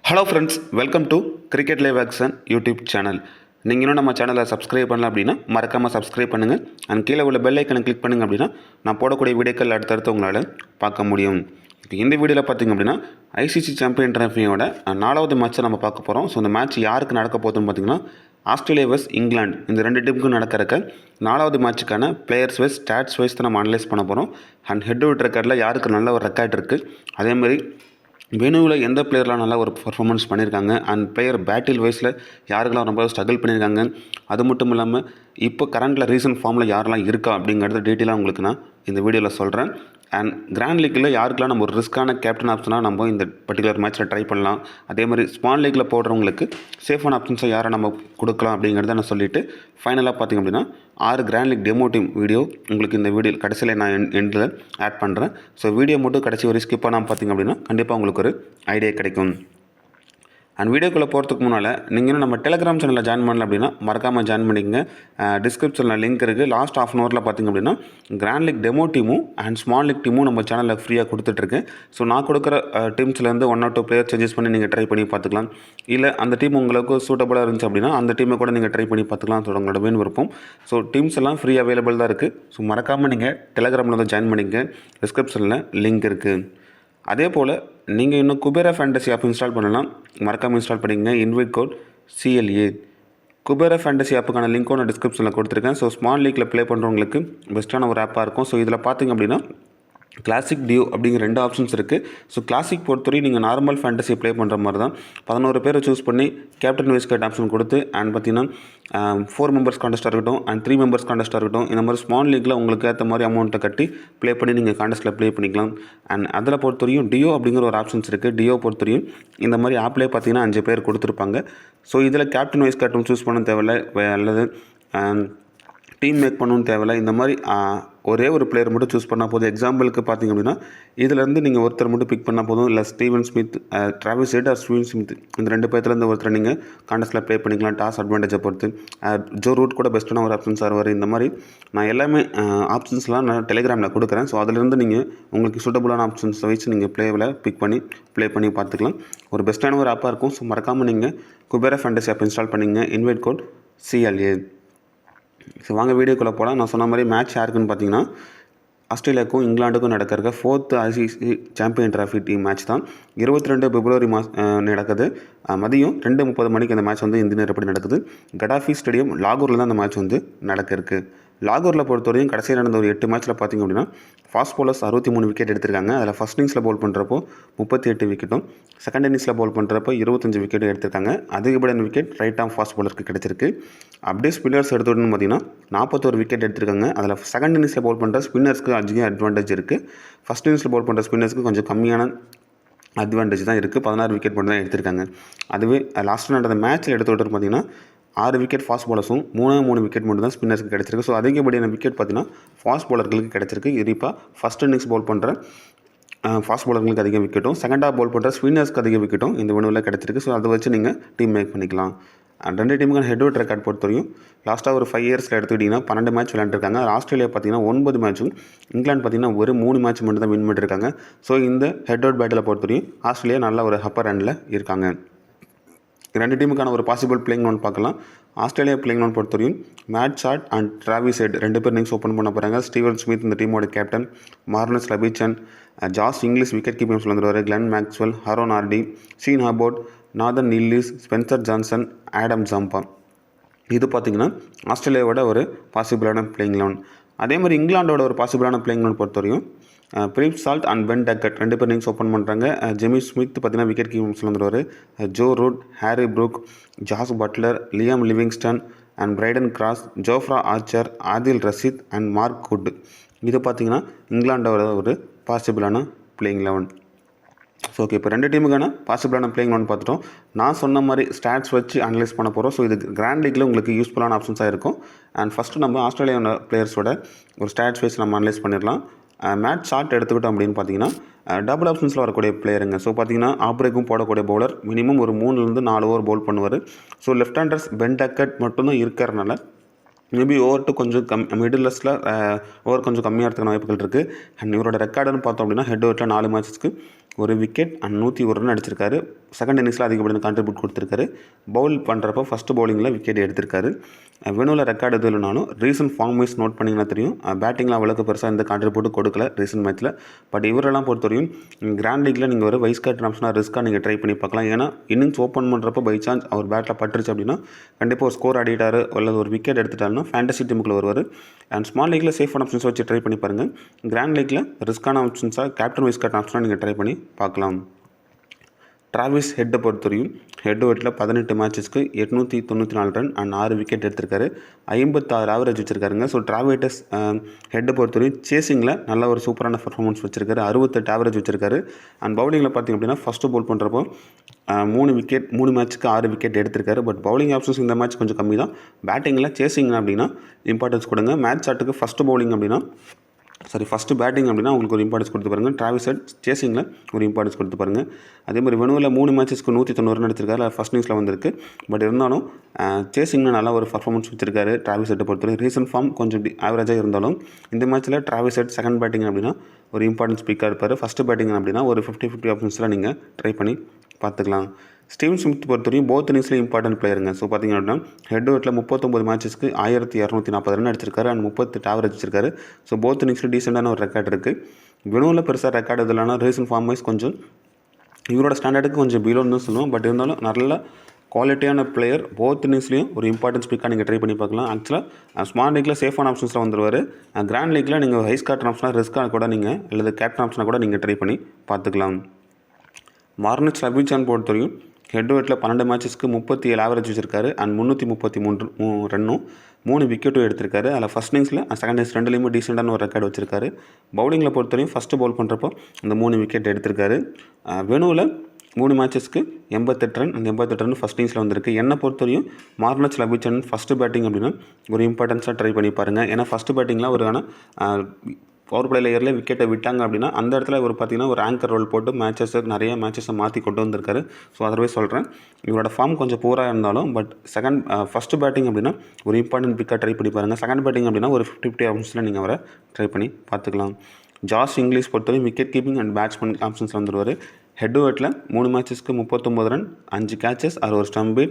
Hello friends, welcome to cricket live action YouTube channel. நீங்கள் இன்னும் நம்ம சேனலை சப்ஸ்கிரைப் பண்ணல அப்படின்னா மறக்காமல் சப்ஸ்கிரைப் பண்ணுங்கள். அண்ட் கீழே உள்ள பெல் ஐக்கனை கிளிக் பண்ணுங்கள் அப்படின்னா நான் போடக்கூடிய வீடியோக்கள் அடுத்தடுத்து உங்களால் பார்க்க முடியும். இப்போ இந்த வீடியோவில் பார்த்திங்க அப்படின்னா ஐசிசி சாம்பியன் ட்ராஃபியோட 4வது மேட்ச்சை நம்ம பார்க்க போகிறோம். ஸோ இந்த மேட்ச் யாருக்கு நடக்க போகுதுன்னு பார்த்திங்கன்னா ஆஸ்திரேலியா வெஸ் இங்கிலாந்து இந்த 2 டீமுக்கும் நடக்கிறக்க 4வது மேட்ச்சுக்கான பிளேயர்ஸ் வைஸ் ஸ்டாட்ஸ் வைஸ் தான் நம்ம அனலைஸ் பண்ண போகிறோம். அண்ட் ஹெட் டு ஹெட் ரெக்கார்டில் யாருக்கு நல்ல ஒரு ரெக்கார்ட் இருக்குது, அதேமாதிரி வெனுவில் எந்த பிளேயர்லாம் நல்லா ஒரு பர்ஃபார்மன்ஸ் பண்ணியிருக்காங்க, அண்ட் பிளேயர் பேட்டில் வைஸில் யாருக்கெல்லாம் ரொம்ப ஸ்ட்ரகிள் பண்ணியிருக்காங்க, அது மட்டும் இல்லாமல் இப்போ கரண்டில் ரீசன்ட் ஃபார்மில் யாரெல்லாம் இருக்கா அப்படிங்கிறத டீட்டெயிலாக உங்களுக்கு நான் இந்த வீடியோவில் சொல்கிறேன். அண்ட் கிராண்ட் லீக்கில் யாருக்கெல்லாம் நம்ம ஒரு ரிஸ்க்கான கேப்டன் ஆப்ஷனாக நம்ம இந்த பர்டிகுலர் மேட்ச்சில் ட்ரை பண்ணலாம், அதே மாதிரி ஸ்மால் லீக்கில் போடுறவங்களுக்கு சேஃபான ஆப்ஷன்ஸை யாரை நம்ம கொடுக்கலாம் அப்படிங்கிறத நான் சொல்லிவிட்டு ஃபைனலாக பார்த்திங்க அப்படின்னா 6 grand league demo team video உங்களுக்கு இந்த வீடியோ கடைசியில் நான் எண்டில் ஆட் பண்ணுறேன். ஸோ வீடியோ மட்டும் கடைசி ஒரு ஸ்கிப் பண்ணாமல் பார்த்திங்க அப்படின்னா கண்டிப்பாக உங்களுக்கு ஒரு ஐடியா கிடைக்கும். அண்ட் வீடியோக்குள்ளே போகிறதுக்கு முன்னால் நீங்கள் இன்னும் நம்ம டெலிகிராம் சேனலில் ஜாயின் பண்ணல அப்படின்னா மறக்காமல் ஜாயின் பண்ணிக்கங்க. டிஸ்கிரிப்ஷனில் லிங்க் இருக்குது. லாஸ்ட் ½ அன் ஹவரில் பார்த்திங்க அப்படின்னா கிராண்ட் லீக் டெமோ டீமும் அண்ட் ஸ்மால் லீக் டீமும் நம்ம சேனலில் ஃப்ரீயாக கொடுத்துட்ருக்கேன். ஸோ நான் கொடுக்குற டீம்ஸ்லேருந்து 1 or 2 பிளேயர் சேஞ்சஸ் பண்ணி நீங்கள் ட்ரை பண்ணி பார்த்துக்கலாம். இல்லை அந்த டீம் உங்களுக்கு சூட்டபுளாக இருந்துச்சு அப்படின்னா அந்த டீமை கூட நீங்கள் ட்ரை பண்ணி பார்த்துக்கலாம். ஸோ உங்களோட வேணும் விருப்பம். ஸோ டீம்ஸ் எல்லாம் ஃப்ரீ அவைலபிள் தான் இருக்குது. ஸோ மறக்காமல் நீங்கள் டெலிகிராமில் வந்து ஜாயின் பண்ணிங்க. டிஸ்கிரிப்ஷனில் லிங்க் இருக்குது. அதே போல் நீங்கள் இன்னும் குபேரா ஃபேண்டசி ஆப் இன்ஸ்டால் பண்ணலாம். மறக்காமல் இன்ஸ்டால் பண்ணிங்க. Invite code CLA. Kubera fantasy ஆப்புக்கான லிங்க்கும் நான் டிஸ்கிரிப்ஷனில் கொடுத்துருக்கேன். ஸோ ஸ்மால் லீக்கில் ப்ளே பண்ணுறவங்களுக்கு பெஸ்ட்டான ஒரு ஆப்பாக இருக்கும். ஸோ இதில் பார்த்திங்க அப்படின்னா கிளாசிக் டியூ அப்படிங்கிற 2 ஆப்ஷன்ஸ் இருக்குது. ஸோ கிளாசிக் பொறுத்தவரை நீங்கள் நார்மல் ஃபேண்டசி ப்ளே பண்ணுற மாதிரி தான் 11 பேரை சூஸ் பண்ணி கேப்டன் வைஸ் கேட் ஆப்ஷன் கொடுத்து அண்ட் பார்த்திங்கன்னா 4 மெம்பர்ஸ் கான்டெஸ்ட்டாக இருக்கட்டும் அண்ட் 3 மெம்பர்ஸ் கான்டெஸ்ட்டாக இருக்கட்டும், இந்த மாதிரி ஸ்மால் லீக்கில் உங்களுக்கு ஏற்ற மாதிரி அமௌண்ட்டை கட்டி ப்ளே பண்ணி நீங்கள் கான்டெஸ்ட்டில் ப்ளே பண்ணிக்கலாம். அண்ட் அதில் பொறுத்தவரையும் டியோ அப்படிங்கிற ஒரு ஆப்ஷன்ஸ் இருக்குது. டியோ பொறுத்தவரையும் இந்த மாதிரி ஆப்லேயே பார்த்திங்கன்னா 5 பேர் கொடுத்துருப்பாங்க. ஸோ இதில் கேப்டன் வைஸ் கேப்டன் சூஸ் பண்ண தேவையில்லை, அல்லது டீம் மேக் பண்ணணும்னு தேவையில்லை. இந்த மாதிரி ஒரே ஒரு பிளேயர் மட்டும் சூஸ் பண்ணால் போதும். எக்ஸாம்பிளுக்கு பார்த்திங்க அப்படின்னா இதிலேருந்து நீங்கள் ஒருத்தர் மட்டும் பிக் பண்ணால் போதும். இல்லை Steven Smith, Travis Head or Steven Smith, இந்த 2 பேர்த்துலேருந்து ஒருத்தர் நீங்கள் கான்டெஸ்ட்டில் ப்ளே பண்ணிக்கலாம். டாஸ் அட்வான்டேஜை பொறுத்து ஜோ ரூட் கூட பெஸ்ட்டான ஒரு ஆப்ஷன்ஸாக வருவார். இந்த மாதிரி நான் எல்லாமே ஆப்ஷன்ஸ்லாம் நான் டெலிகிராமில் கொடுக்குறேன். ஸோ அதிலேருந்து நீங்கள் உங்களுக்கு சூட்டபுளான ஆப்ஷன்ஸை வச்சு நீங்கள் ப்ளே பண்ணி பார்த்துக்கலாம். ஒரு பெஸ்ட்டான ஒரு ஆப்பாக இருக்கும். ஸோ மறக்காமல் நீங்கள் குபேரா ஃபேண்டசி ஆப் இன்ஸ்டால் பண்ணிங்க. Invite code CLA. ஸோ வாங்க வீடியோக்குள்ளே போகலாம். நான் சொன்ன மாதிரி மேட்ச் யாருக்குன்னு பார்த்தீங்கன்னா ஆஸ்திரேலியாவுக்கும் இங்கிலாந்துக்கும் நடக்கிற 4th ICC champion trophy team match தான். 22 பிப்ரவரி நடக்குது. மதியம் 2:30 மணிக்கு அந்த மேட்ச் வந்து இந்திய நேரப்படி நடக்குது. கடாஃபி ஸ்டேடியம் லாகூரில் தான் அந்த மேட்ச் வந்து நடக்க இருக்குது. லாகூரில் பொறுத்தவரையும் கடைசியில் நடந்த ஒரு 8 மேட்ச்சில் பார்த்திங்க அப்படின்னா ஃபாஸ்ட் பவுலர்ஸ் 63 விக்கெட் எடுத்திருக்காங்க. அதில் ஃபஸ்ட் இன்னிங்ஸில் பவுல் பண்ணுறப்போ 38 விக்கெட்டும், செகண்ட் இன்னிங்ஸில் பவுல் பண்ணுறப்போ 25 விக்கெட்டும் எடுத்திருக்காங்க. அதிகப்படியான விக்கெட் ரைட் ஆம் ஃபாஸ்ட் பவுலருக்கு கிடச்சிருக்கு. அப்படியே ஸ்பின்னர்ஸ் எடுத்துகிட்டோன்னு பார்த்திங்கன்னா 41 விக்கெட் எடுத்திருக்காங்க. அதில் செகண்ட் இன்னிங்ஸில் பவுல் பண்ணுற ஸ்பின்னர்ஸ்க்கு அதிக அட்வான்டேஜ் இருக்குது. ஃபஸ்ட் இன்னிங்ஸில் பவுல் பண்ணுற ஸ்பின்னர்ஸ்க்கு கொஞ்சம் கம்மியான அட்வான்டேஜ் தான் இருக்குது. 16 விக்கெட் மட்டும் தான் எடுத்திருக்காங்க. அதுவே லாஸ்ட்டு நடந்த மேட்ச்சில் எடுத்துகிட்டு பார்த்திங்கன்னா 6 விக்கெட் ஃபாஸ்ட் பாலர்ஸும் 3 விக்கெட் மட்டும் தான் ஸ்பின்னர்ஸ்க்கு கிடச்சிருக்கு. ஸோ அதிகப்படியான விக்கெட் பார்த்திங்கன்னா ஃபாஸ்ட் பாலர்களுக்கு கிடச்சிருக்கு. குறிப்பாக ஃபஸ்ட் இன்னிங்ஸ் பவுல் பண்ணுற ஃபாஸ்ட் பாலர்களுக்கு அதிக விக்கெட்டும், செகண்ட் ஹாஃப் பவுல் பண்ணுற ஸ்பின்னர்ஸ்க்கு அதிக விக்கெட்டும் இந்த வினுவில் கிடச்சிருக்கு. ஸோ அதை வச்சு நீங்கள் டீம் மேக் பண்ணிக்கலாம். அண்ட் 2 டீமுக்கான ஹெட் டு ஹெட் ரெக்கார்ட் பொறுத்தவரையும் லாஸ்ட்டாக ஒரு 5 இயர்ஸில் எடுத்துக்கிட்டிங்கன்னா 12 மேட்ச் விளையாண்டுருக்காங்க. ஆஸ்திரேலியா பார்த்திங்கன்னா 9 மேட்சும், இங்கிலாந்து பார்த்திங்கன்னா ஒரு 3 மேட்ச் மட்டும் தான் வின் பண்ணியிருக்காங்க. ஸோ இந்த ஹெட் டு ஹெட் பேட்டில் பொறுத்தவரையும் ஆஸ்திரேலியா நல்ல ஒரு அப்பர் ஹேண்டில் இருக்காங்க. 2 டீமுக்கான ஒரு பாசிபிள் பிளேயிங் லோன் பார்க்கலாம். ஆஸ்திரேலியா பிளேயிங் லோன் பொறுத்தவரையும் mat shot and Travis head 2 பேர் இன்னிங்ஸ் ஓப்பன் பண்ண போகிறாங்க. ஸ்டீவன் ஸ்மித் இந்த டீமோட captain, Marnus Labuschagne, Josh Inglis wicket keeping வந்துருவார், Glenn Maxwell, Aaron Hardie, Sean Abbott, Nathan Ellis, Spencer Johnson, Adam Zampa. இது பார்த்திங்கன்னா ஆஸ்திரேலியாவோட ஒரு பாசிபிளான பிளேயிங் லோன். அதே மாதிரி இங்கிலாண்டோட ஒரு பாசிபிளான பிளேயிங் லோன் பொறுத்தவரையும் பிரீப் சால்ட் அண்ட் பென் டக்கட் 2 பேர் இன்னிங்ஸ் ஓப்பன் பண்ணுறாங்க. ஜெமி ஸ்மித் பார்த்திங்கன்னா விக்கெட் கீப்பிங்ஸில் வந்துடுவார். Joe Root, Harry Brook, Jos Buttler, Liam Livingstone and Brydon Carse, Jofra Archer, Adil Rashid and Mark Wood. இது பார்த்திங்கன்னா இங்கிலாண்டோட ஒரு பாசிபிளான பிளேயிங் லெவன். ஸோ ஓகே, இப்போ 2 டீமுக்கான பாசிபிளான பிளேயிங் லெவன் பார்த்துட்டோம். நான் சொன்ன மாதிரி ஸ்டாட்ஸ் வச்சு அனலைஸ் பண்ண போகிறோம். ஸோ இது கிராண்ட் லீக்கில் உங்களுக்கு யூஸ்ஃபுல்லான ஆப்ஷன்ஸாக இருக்கும். அண்ட் ஃபஸ்ட்டு நம்ம ஆஸ்திரேலியா பிளேயர்ஸோட ஒரு ஸ்டாட்ஸ் வைஸ் நம்ம அனலைஸ் பண்ணிடலாம். மேட் ஷாட் எடுத்துக்கிட்டோம் அப்படின்னு பார்த்தீங்கன்னா டபுள் ஆப்ஷன்ஸில் வரக்கூடிய பிளேயருங்க. ஸோ பார்த்தீங்கன்னா ஆப்ரேக்கும் போடக்கூடிய பவுலர் மினிமம் ஒரு 3 4 ஓவர் பவுல் பண்ணுவார். So left handers pen Duckett மட்டும்தான் இருக்கிறனால மேபி ஓவர் டு கொஞ்சம் மிடில் ஓவர் கொஞ்சம் கம்மியாக இருக்கிற வாய்ப்புகள் இருக்குது. அண்ட் இவரோட ரெக்கார்டுன்னு பார்த்தோம் அப்படின்னா ஹெட் ஓவரில் 4 மேட்சஸ்க்கு ஒரு விக்கெட் அண்ட் 101 ரன் அடிச்சிருக்காரு. செகண்ட் இன்னிங்ஸில் அதிகப்படியான கான்ட்ரிபியூட் கொடுத்துருக்காரு. பவுல் பண்ணுறப்போ ஃபஸ்ட்டு பவுலிங்கில் விக்கெட் எடுத்திருக்காரு. வெனுவில் ரெக்கார்டு எது இல்லைனாலும் ரீசன்ட் ஃபார்ம் வைஸ் நோட் பண்ணிங்கன்னா தெரியும். பேட்டிங்கில் அவ்வளோக்கு பெருசாக எந்த கான்ட்ரிபியூட்டும் கொடுக்கல ரீசன்ட் மேட்ச்சில். பட் இவரெல்லாம் பொறுத்தவரையும் கிராண்ட் லீக்கில் நீங்கள் ஒரு வைஸ் கேப்டன் ஆப்ஷனாக ரிஸ்க்காக நீங்கள் ட்ரை பண்ணி பார்க்கலாம். ஏன்னா இன்னிங்ஸ் ஓப்பன் பண்ணுறப்போ பை சான்ஸ் அவர் பேட்டில் பட்டுருச்சு அப்படின்னா கண்டிப்பாக ஒரு ஸ்கோர் ஆடிட்டார் அல்லது ஒரு விக்கெட் எடுத்துட்டாருன்னா ஃபேண்டசி டீமுக்குள்ள வருவார். அண்ட் ஸ்மால் லீக்கில் சேஃபான ஆப்ஷன்ஸ் வச்சு ட்ரை பண்ணி பாருங்கள். கிராண்ட் லீக்கில் ரிஸ்க்கான ஆப்ஷன்ஸாக கேப்டன் வைஸ் கேப்டன் ஆப்ஷனாக நீங்கள் ட்ரை பண்ணி பார்க்கலாம். டிராவிஸ் ஹெட்டை பொறுத்தவரையும் ஹெட் வெட்டில் 18 மேட்சஸ்க்கு 894 ரன் அண்ட் 6 விக்கெட் எடுத்திருக்காரு. 56 ஆவரேஜ் வச்சுருக்காருங்க. ஸோ டிராவிட்டஸ் ஹெட்டை பொறுத்தவரையும் சேசிங்கில் நல்ல ஒரு சூப்பரான பர்ஃபார்மன்ஸ் வச்சுருக்காரு. 68 ஆவரேஜ் வச்சுருக்காரு. அண்ட் பவுலிங்கில் பார்த்திங்க அப்படின்னா ஃபஸ்ட்டு பவுல் பண்ணுறப்போ 3 மேட்ச்சுக்கு 6 விக்கெட் எடுத்திருக்காரு. பட் பவுலிங் ஆப்ஷன்ஸ் இந்த மேட்ச் கொஞ்சம் கம்மி தான். பேட்டிங்கில் சேசிங் அப்படின்னா இம்பார்ட்டன்ஸ் கொடுங்க. மேட்ச் ஆட்டுக்கு ஃபஸ்ட்டு பவுலிங் அப்படின்னா ஃபஸ்ட்டு பேட்டிங் அப்படின்னா உங்களுக்கு ஒரு இம்பார்ட்டன்ஸ் கொடுத்து பாருங்கள். டிராவிஸ் ஹெட் சேசிங்கில் ஒரு இம்பார்ட்டன்ஸ் கொடுத்து பாருங்கள். அதே மாதிரி வெனுவில் 3 மேட்சஸ்க்கு 190 ரன் அடிச்சிருக்காரு. ஃபஸ்ட் இன்னிங்ஸில் வந்திருக்கு. பட் இருந்தாலும் சேசிங்கில் நல்லா ஒரு பர்ஃபார்மன்ஸ் வச்சிருக்காரு டிராவிஸ் ஹெட்டை பொறுத்தவரை. ரீசன்ட் ஃபார்ம் கொஞ்சம் ஆவரேஜாக இருந்தாலும் இந்த மேட்ச்சில் டிராவிஸ் ஹெட் செகண்ட் பேட்டிங் அப்படின்னா ஒரு இம்பார்ட்டன்ஸ் பிக்காக இருப்பார். ஃபஸ்ட்டு பேட்டிங் அப்படின்னா ஒரு 50-50 ஆப்ஷன்ஸில் நீங்கள் ட்ரை பண்ணி பார்த்துக்கலாம். ஸ்டீவன் ஸ்மித் பொறுத்தவரையும் போத் இன்னிங்ஸ்லேயும் இம்பார்ட்டன்ட் பிளேயருங்க. ஸோ பார்த்திங்க அப்படின்னா ஹெட் வெட்டில் 39 மேட்சஸ்க்கு 1240 ரன் அடிச்சிருக்காரு அண்ட் 38 ஆவரேஜ் வச்சிருக்காரு. ஸோ போத் இன்னிங்ஸில் டீசெண்டான ஒரு ரெக்கார்ட் இருக்குது. வெனுவில் பெருசாக ரெக்கார்டு இல்லைனா ரீசன்ட் ஃபார்ம் வைஸ் கொஞ்சம் இவரோட ஸ்டாண்டர்டுக்கு கொஞ்சம் பிலோன்னு தான் சொல்லுவோம். பட் இருந்தாலும் நல்ல குவாலிட்டியான பிளேயர். போத் இன்னிங்ஸ்லேயும் ஒரு இம்பார்ட்டன்ஸ் பிக்காக நீங்கள் ட்ரை பண்ணி பார்க்கலாம். ஆக்சுவலாக ஸ்மால் லீக்கில் சேஃபான ஆப்ஷன்ஸில் வந்துடுவார். கிராண்ட் லீக்கில் நீங்கள் வைஸ் கேப்டன் ஆப்ஷனாக ரிஸ்க்காக கூட நீங்கள் அல்லது கேப்டன் ஆப்ஷனாக கூட நீங்கள் ட்ரை பண்ணி பார்த்துக்கலாம். மார்னஸ் ரவிச்சந்திரன் பொறுத்தவரையும் ஹெட் வெட்டில் 12 மேட்சஸ்க்கு 37 ஆவரேஜ் வச்சிருக்காரு அண்ட் 333 ரன்னும் 3 விக்கெட்டும் எடுத்திருக்காரு. அதில் ஃபஸ்ட் இன்னிங்ஸில் செகண்ட் இன்னிங்ஸ் ரெண்டுலேயுமே டீசெண்டான ஒரு ரெக்கார்டு வச்சிருக்காரு. பவுலிங்கில் பொறுத்தவரையும் ஃபஸ்ட்டு பவுல் பண்ணுறப்போ அந்த 3 விக்கெட் எடுத்திருக்காரு. வெனுவில் 3 மேட்சஸ்க்கு 88 ரன். அந்த 88 ரன் ஃபஸ்ட் இன்னிங்ஸில் வந்திருக்கு. என்னை பொறுத்தவரையும் மார்னஸ் ரவிச்சந்திரன் ஃபஸ்ட்டு பேட்டிங் அப்படின்னா ஒரு இம்பார்ட்டன்ஸாக ட்ரை பண்ணி பாருங்கள். ஏன்னா ஃபஸ்ட்டு பேட்டிங்கில் ஒரு பவர் பிளே லேயரில் விக்கெட்டை விட்டாங்க அப்படின்னா அந்த இடத்துல ஒரு பார்த்திங்கன்னா ஒரு ஆங்கர் ரோல் போட்டு நிறைய மேட்சஸை மாற்றி கொண்டு வந்திருக்காரு. ஸோ அதர்வைஸ் சொல்கிறேன் இவரோட ஃபார்ம் கொஞ்சம் பூராக இருந்தாலும் பட் ஃபஸ்ட்டு பேட்டிங் அப்படின்னா ஒரு இம்பார்ட்டன்ட் பிக்காக ட்ரை பண்ணி பாருங்கள். செகண்ட் பேட்டிங் அப்படின்னா ஒரு 50-50 ஆப்ஷன்ஸில் நீங்கள் அவரை ட்ரை பண்ணி பார்த்துக்கலாம். ஜாஸ் இங்கிலீஷ் பொறுத்தவரை விக்கெட் கீப்பிங் அண்ட் பேட்ஸ்மேன் ஆப்ஷன்ஸில் வந்துடுவார். ஹெட் வெட்டில் 3 மேட்சஸ்க்கு 39 ரன் 5 கேச்சஸ் அது ஒரு ஸ்டம்பு.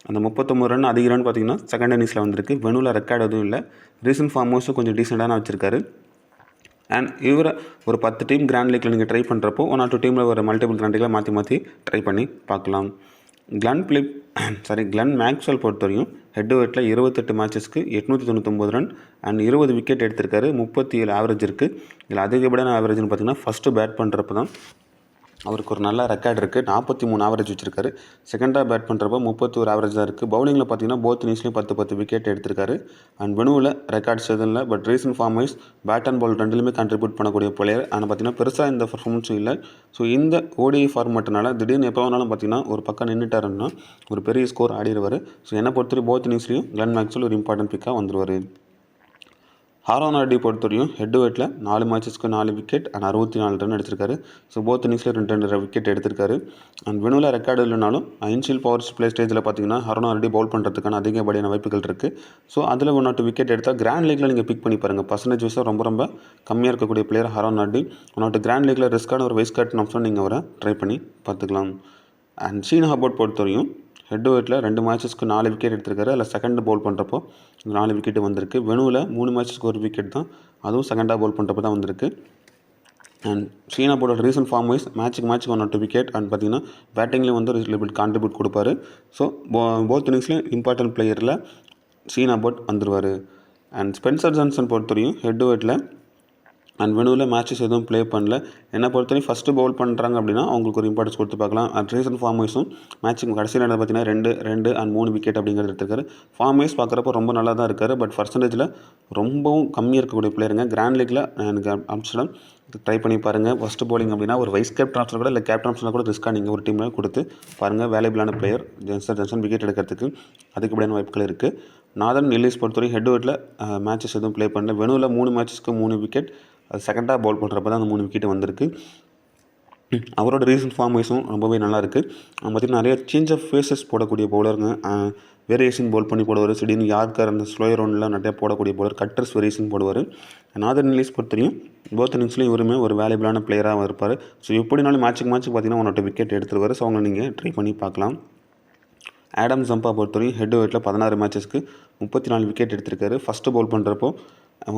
அந்த 39 ரன் அதிக ரன் பார்த்திங்கன்னா செகண்ட் இன்னிங்ஸில் வந்திருக்கு. வெனுவில் ரெக்கார்டு எதுவும் இல்லை. ரீசன்ட் ஃபார்ம் ஹவுஸும் கொஞ்சம் டீசெண்டான வச்சுருக்காரு. அண்ட் இவரை ஒரு 10 டீம் கிராண்ட் லீக்கில் நீங்கள் ட்ரை பண்ணுறப்போ 1 or 2 டீமில் ஒரு மல்டிபிள் கிராண்ட் லீக்கில் மாற்றி ட்ரை பண்ணி பார்க்கலாம். கிளென் மேக்ஸ்வெல் பொறுத்தவரையும் ஹெட் வெட்டில் 28 மேட்சஸ்க்கு 899 ரன் அண்ட் 20 விக்கெட் எடுத்திருக்காரு. 37 ஆவரேஜ் இருக்குது. இதில் அதிகப்படியான ஆவரேஜ்னு பார்த்திங்கன்னா ஃபஸ்ட்டு பேட் பண்ணுறப்ப தான் அவருக்கு ஒரு நல்ல ரெக்கார்டு இருக்குது. 43 ஆவரேஜ் வச்சிருக்காரு. செகண்டாக பேட் பண்ணுறப்போ 31 ஆவரேஜ் தான் இருக்குது. பவுலிங்கில் பார்த்தீங்கன்னா போத் இன்னிங்ஸ்லையும் 10 விக்கெட் எடுத்திருக்காரு. அண்ட் வெனுவில் ரெக்கார்ட்ஸ் எதுவும் இல்லை. But recent form wise bat and ball ரெண்டுலையுமே கான்ட்ரிபியூட் பண்ணக்கூடிய பிளேயர். ஆனால் பார்த்தீங்கன்னா பெருசாக இந்த பர்ஃபார்மன்ஸும் இல்லை. ஸோ இந்த ஓடிஐ ஃபார்மேட்னால திடீர்னு எப்போ வேணாலும் பார்த்தீங்கன்னா ஒரு பக்கம் நின்றுட்டாருன்னா ஒரு பெரிய ஸ்கோர் ஆடிடுவார். ஸோ என்னை பொறுத்தவரை போத் இன்னிங்ஸ்லையும் கிளென் மேக்ஸ்வெல் ஒரு இம்பார்ட்டன்ட் பிக்காக வந்துடுவார். ஹாரோன் ஆர்டி பொறுத்தவரையும் ஹெட் வெட்டில் 4 மேட்சஸ்க்கு 4 விக்கெட் அண்ட் 64 ரன் எடுத்திருக்காரு. ஸோ போத் இன்னிங்ஸில் 2 விக்கெட் எடுத்திருக்காரு. அண்ட் வெனுவில் ரெக்கார்டு இல்லைனாலும் இனிஷியல் பவர் பிளே ஸ்டேஜில் பார்த்தீங்கன்னா ஹாரோன் ஆர்டி பவுல் பண்ணுறதுக்கான அதிகப்படியான வாய்ப்புகள் இருக்குது. ஸோ அதில் 1 or 2 விக்கெட் எடுத்தால் கிராண்ட் லீக்கில் நீங்கள் பிக் பண்ணி பாருங்கள். பர்சன்டேஜ் வைஸாக ரொம்ப கம்மியாக இருக்கக்கூடிய player Aaron Hardie. 1 or 2 grand லீக்கில் ரிஸ்க்கான ஒரு வைஸ் கேப்டன் ஆப்ஷன் நீங்கள் அவரை ட்ரை பண்ணி பார்த்துக்கலாம். அண்ட் ஷீன் ஹாபர்ட் பொறுத்தவரையும் ஹெட் வெட்டில் 2 மேட்சஸ்க்கு 4 விக்கெட் எடுத்திருக்காரு. அதில் செகண்ட் பவுல் பண்ணுறப்போ 4 விக்கெட்டு வந்திருக்கு. வெனுவில் 3 மேட்சஸ்க்கு 1 விக்கெட் தான். அதுவும் செகண்டாக பவுல் பண்ணுறப்போ தான் வந்திருக்கு. அண்ட் ஷீனா போர்டோட ரீசன்ட் ஃபார்ம் வைஸ் மேட்ச்சுக்கு 1 or 2 விக்கெட் அண்ட் பார்த்தீங்கன்னா பேட்டிங்லேயும் வந்து ஒரு லிபிட் கான்ட்ரிபியூட் கொடுப்பாரு. ஸோ போத் இன்னிங்ஸ்லையும் இம்பார்ட்டன்ட் பிளேயரில் ஷீனா போர்ட் வந்துடுவார். அண்ட் ஸ்பென்சர் ஜான்சன் பொறுத்தவரையும் ஹெட் வெட்டில் அண்ட் வெனுவில் மேட்சஸ் எதுவும் ப்ளே பண்ணல. என்னை பொறுத்தவரையும் ஃபஸ்ட்டு பவுல் பண்ணுறாங்க அப்படின்னா அவங்களுக்கு ஒரு இம்பார்ட்டன்ஸ் கொடுத்து பார்க்கலாம். அண்ட் ரீசன்ட் ஃபார்ம் வைஸும் மேட்சிங் கடைசியில் என்ன பார்த்தீங்கன்னா 2 and 3 விக்கெட் அப்படிங்கிறது எடுத்துருக்காரு. ஃபார்ம் வைஸ் பார்க்குறப்போ ரொம்ப நல்லா தான் இருக்கார். பட் பர்சன்டேஜில் ரொம்பவும் கம்மியாக இருக்கக்கூடிய பிளேயருங்க. கிராண்ட் லீக்கில் எனக்கு ஆப்ஷன் ட்ரை பண்ணி பாருங்கள். ஃபஸ்ட்டு பவுலிங் அப்படின்னா ஒரு வைஸ் கேப்டன் ஆப்ஷன் கூட இல்லை கேப்டன் ஆப்ஷனில் கூட ரிஸ்க்காக நீங்கள் ஒரு டீமில் கொடுத்து பாருங்கள். வேல்யூபிளான பிளேயர் ஜான்சன் விக்கெட் எடுக்கிறதுக்கு அதுக்குப்படியான வாய்ப்புகள் இருக்குது. நாதன் எல்லிஸ் பொறுத்தவரை ஹெட் வெட்டில் மேட்சஸ் எதுவும் ப்ளே பண்ணல. வெனுவில் 3 மேட்சஸ்க்கு 3 விக்கெட் அது செகண்டாக பவுல் பண்ணுறப்ப தான் அந்த 3 விக்கெட்டு வந்திருக்கு. அவரோட ரீசன்ட் ஃபார்ம் வைஸும் ரொம்பவே நல்லாயிருக்கு. பார்த்திங்கன்னா நிறைய சேஞ்ச் ஆஃப் ஃபேஸஸ் போடக்கூடிய பவுலருங்க. வேரியேஷன் போல் பண்ணி போடுவார். திடீர்னு யார்கர் அந்த ஸ்லோயர் ரவுண்டில் நிறையா போடக்கூடிய போலர், கட்டர்ஸ் வேரியேஷன் போடுவார். நாதன் இங்கிலீஷ் பொறுத்தவரையும் போத் இன்னிங்ஸ்லையும் இவருமே ஒரு வேல்யூபிளான பிளேயராக இருப்பார். ஸோ எப்படினாலும் மேட்சுக்கு பார்த்தீங்கன்னா 1 or 2 விக்கெட் எடுத்துருவார். ஸோ அவங்களை நீங்கள் ட்ரை பண்ணி பார்க்கலாம். ஆடம் ஜம்பா பொறுத்தவரையும் ஹெட் டு ஹெட்டில் 16 மேட்சஸ்க்கு 34 விக்கெட் எடுத்திருக்காரு. ஃபஸ்ட்டு பவுல் பண்ணுறப்போ